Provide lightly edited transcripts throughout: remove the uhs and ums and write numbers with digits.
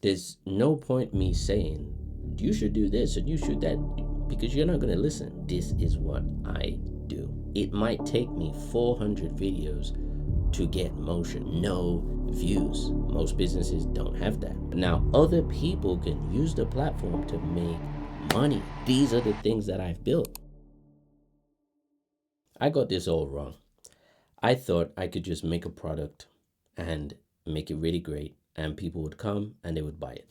There's no point me saying you should do this and you should that because you're not going to listen. This is what I do. It might take me 400 videos to get motion, no views. Most businesses don't have that. Now, other people can use the platform to make money. These are the things that I've built. I got this all wrong. I thought I could just make a product and make it really great, and people would come and they would buy it.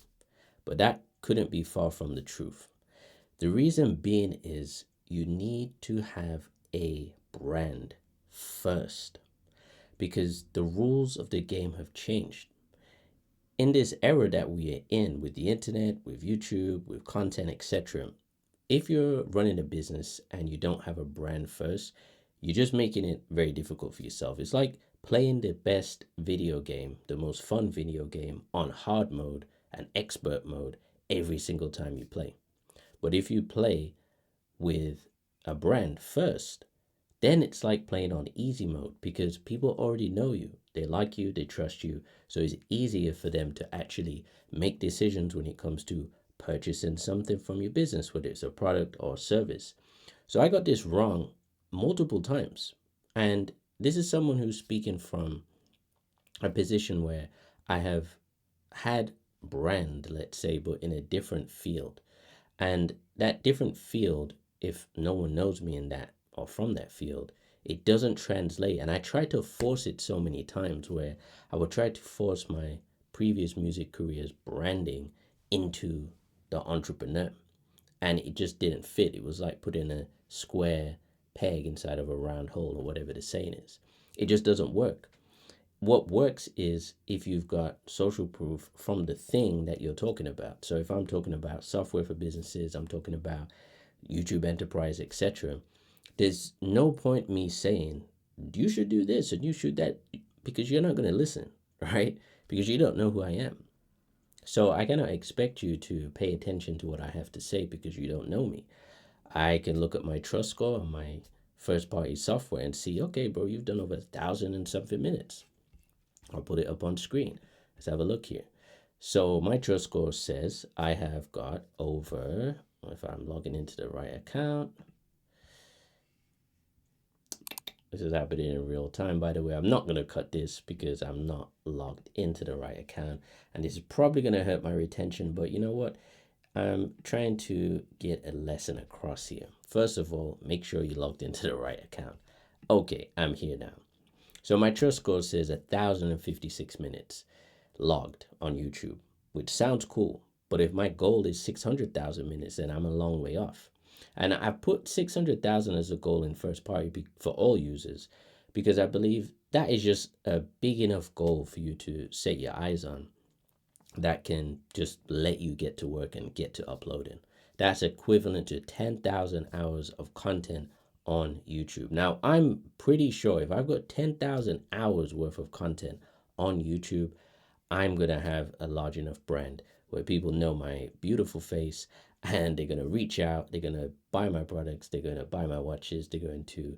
But that couldn't be far from the truth. The reason being is you need to have a brand first because the rules of the game have changed. In this era that we are in with the internet, with YouTube, with content, etc., if you're running a business and you don't have a brand first, you're just making it very difficult for yourself. It's like playing the best video game, the most fun video game on hard mode and expert mode every single time you play. But if you play with a brand first, then it's like playing on easy mode because people already know you. They like you, they trust you. So it's easier for them to actually make decisions when it comes to purchasing something from your business, whether it's a product or service. So I got this wrong multiple times. And this is someone who's speaking from a position where I have had brand, let's say, but in a different field. And that different field, if no one knows me in that or from that field, it doesn't translate. And I try to force it so many times where I would try to force my previous music career's branding into the entrepreneur. And it just didn't fit. It was like putting a square peg inside of a round hole or whatever the saying is. It just doesn't work. What works is if you've got social proof from the thing that you're talking about. So if I'm talking about software for businesses, I'm talking about YouTube enterprise, etc. There's no point me saying you should do this and you should that because you're not going to listen, right? Because you don't know who I am. So I cannot expect you to pay attention to what I have to say because you don't know me. I can look at my trust score on my first party software and see, okay, bro, you've done over 1,000 and something minutes. I'll put it up on screen. Let's have a look here. So my trust score says I have got over, if I'm logging into the right account, this is happening in real time, by the way. I'm not going to cut this because I'm not logged into the right account. And this is probably going to hurt my retention. But you know what? I'm trying to get a lesson across here. First of all, make sure you logged into the right account. Okay, I'm here now. So my trust score says 1,056 minutes logged on YouTube, which sounds cool. But if my goal is 600,000 minutes, then I'm a long way off. And I put 600,000 as a goal in first party for all users because I believe that is just a big enough goal for you to set your eyes on that can just let you get to work and get to uploading. That's equivalent to 10,000 hours of content on YouTube. Now, I'm pretty sure if I've got 10,000 hours worth of content on YouTube, I'm going to have a large enough brand where people know my beautiful face and they're going to reach out, they're going to buy my products, they're going to buy my watches, they're going to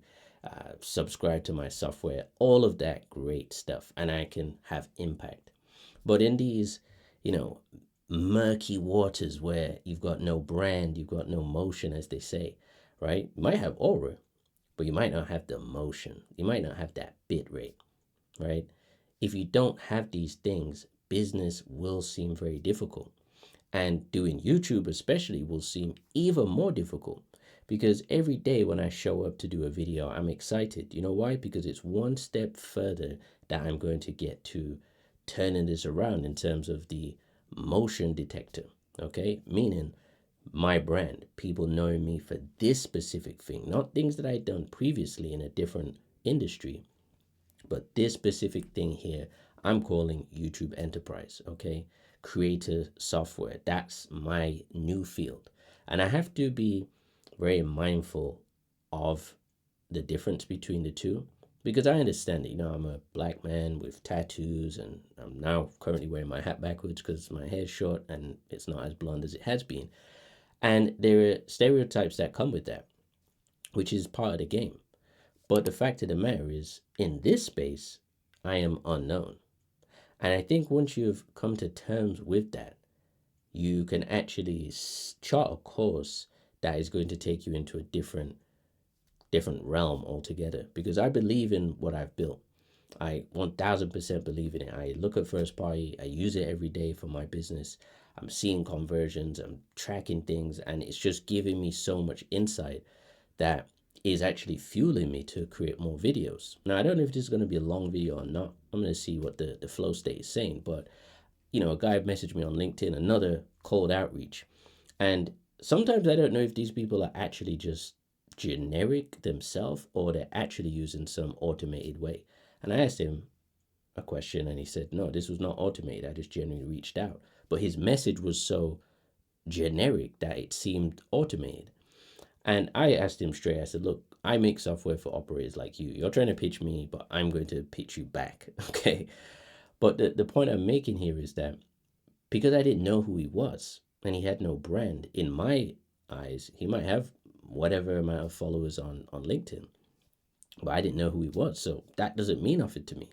subscribe to my software, all of that great stuff, and I can have impact. But in these, you know, murky waters where you've got no brand, you've got no motion, as they say, right? You might have aura, but you might not have the motion. You might not have that bit rate, right? If you don't have these things, business will seem very difficult. And doing YouTube, especially, will seem even more difficult because every day when I show up to do a video, I'm excited. You know why? Because it's one step further that I'm going to get to turning this around in terms of the motion detector, okay? Meaning my brand, people knowing me for this specific thing, not things that I'd done previously in a different industry, but this specific thing here, I'm calling YouTube Enterprise, okay? Creator software, that's my new field. And I have to be very mindful of the difference between the two because I understand it. You know, I'm a black man with tattoos and I'm now currently wearing my hat backwards because my hair's short and it's not as blonde as it has been. And there are stereotypes that come with that, which is part of the game. But the fact of the matter is, in this space, I am unknown. And I think once you've come to terms with that, you can actually chart a course that is going to take you into a different realm altogether, because I believe in what I've built. I 1000% believe in it. I look at first party, I use it every day for my business. I'm seeing conversions, I'm tracking things, and it's just giving me so much insight that is actually fueling me to create more videos. Now, I don't know if this is going to be a long video or not. I'm going to see what the flow state is saying. But, a guy messaged me on LinkedIn, another cold outreach. And sometimes I don't know if these people are actually just generic themselves or they're actually using some automated way. And I asked him a question and he said, no, this was not automated. I just genuinely reached out. But his message was so generic that it seemed automated. And I asked him straight, I said, look, I make software for operators like you. You're trying to pitch me, but I'm going to pitch you back. Okay. But the point I'm making here is that because I didn't know who he was and he had no brand, in my eyes, he might have whatever amount of followers on LinkedIn, but I didn't know who he was. So that doesn't mean nothing to me.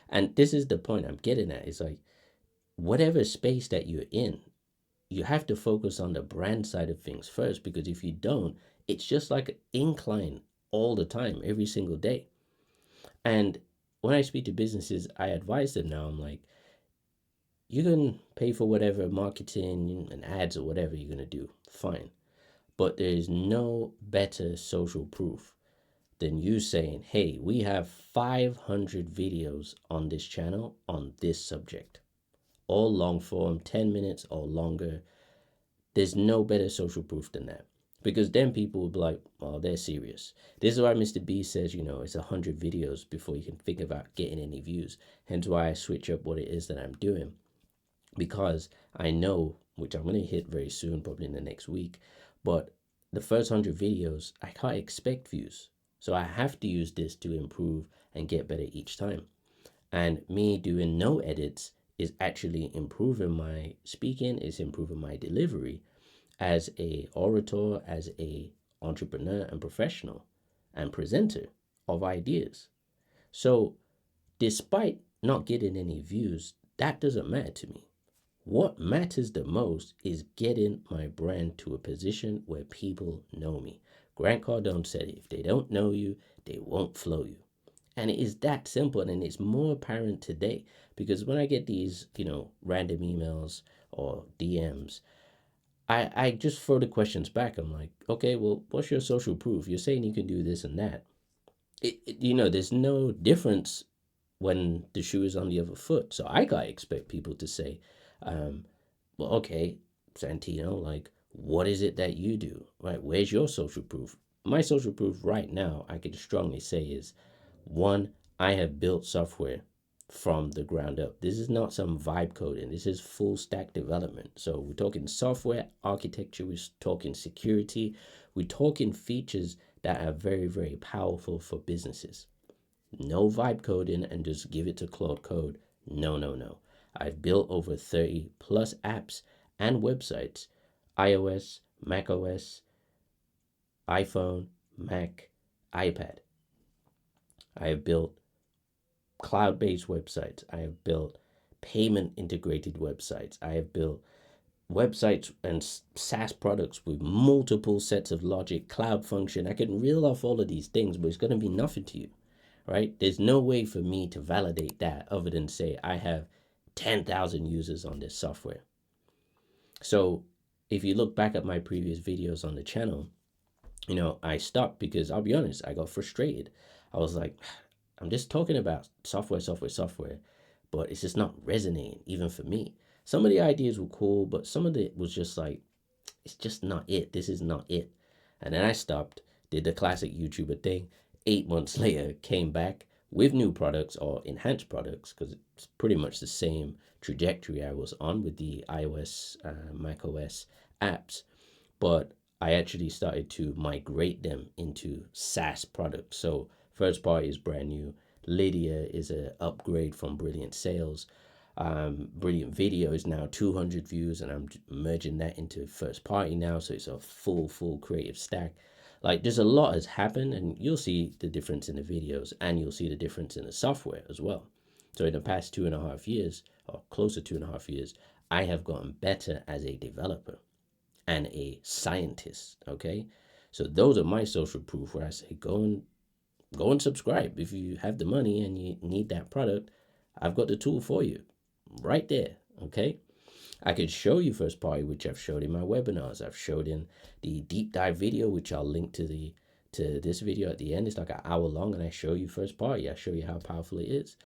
And this is the point I'm getting at. It's like, whatever space that you're in, you have to focus on the brand side of things first, because if you don't, it's just like an incline all the time, every single day. And when I speak to businesses, I advise them now, I'm like, you can pay for whatever marketing and ads or whatever you're going to do, fine. But there is no better social proof than you saying, hey, we have 500 videos on this channel on this subject, all long form, 10 minutes or longer. There's no better social proof than that. Because then people will be like, oh, they're serious. This is why Mr. B says, it's 100 videos before you can think about getting any views. Hence why I switch up what it is that I'm doing. Because I know, which I'm going to hit very soon, probably in the next week, but the first 100 videos, I can't expect views. So I have to use this to improve and get better each time. And me doing no edits is actually improving my speaking, is improving my delivery as a orator, as a entrepreneur and professional and presenter of ideas. So despite not getting any views, that doesn't matter to me. What matters the most is getting my brand to a position where people know me. Grant Cardone said, if they don't know you, they won't flow you. And it is that simple, and it's more apparent today because when I get these, random emails or DMs, I just throw the questions back. I'm like, okay, well, what's your social proof? You're saying you can do this and that. There's no difference when the shoe is on the other foot. So I gotta expect people to say, well, okay, Santino, like, what is it that you do? Right? Where's your social proof? My social proof right now, I can strongly say is one, I have built software from the ground up. This is not some vibe coding. This is full stack development. So we're talking software architecture, we're talking security, we're talking features that are very, very powerful for businesses. No vibe coding and just give it to Claude Code. No, no, no. I've built over 30 plus apps and websites, iOS, macOS, iPhone, Mac, iPad. I have built cloud-based websites. I have built payment integrated websites. I have built websites and SaaS products with multiple sets of logic, cloud function. I can reel off all of these things, but it's going to be nothing to you, right? There's no way for me to validate that other than say I have 10,000 users on this software. So if you look back at my previous videos on the channel, I stopped because I'll be honest, I got frustrated. I was like, I'm just talking about software, but it's just not resonating, even for me. Some of the ideas were cool, but some of it was just like, it's just not it. This is not it. And then I stopped, did the classic YouTuber thing. 8 months later, came back with new products or enhanced products, because it's pretty much the same trajectory I was on with the iOS, macOS apps. But I actually started to migrate them into SaaS products. So first party is brand new. Lydia is an upgrade from Brilliant Sales. Brilliant Video is now 200 views, and I'm merging that into first party now. So it's a full creative stack. Like, there's a lot has happened, and you'll see the difference in the videos, and you'll see the difference in the software as well. So in the past 2.5 years, or close to 2.5 years, I have gotten better as a developer and a scientist. Okay, so those are my social proof where I say go and subscribe if you have the money and you need that product. I've got the tool for you right there. Okay, I could show you first party, which I've showed in my webinars. I've showed in the deep dive video, which I'll link to this video at the end. It's like an hour long, and I show you first party. I show you how powerful it is.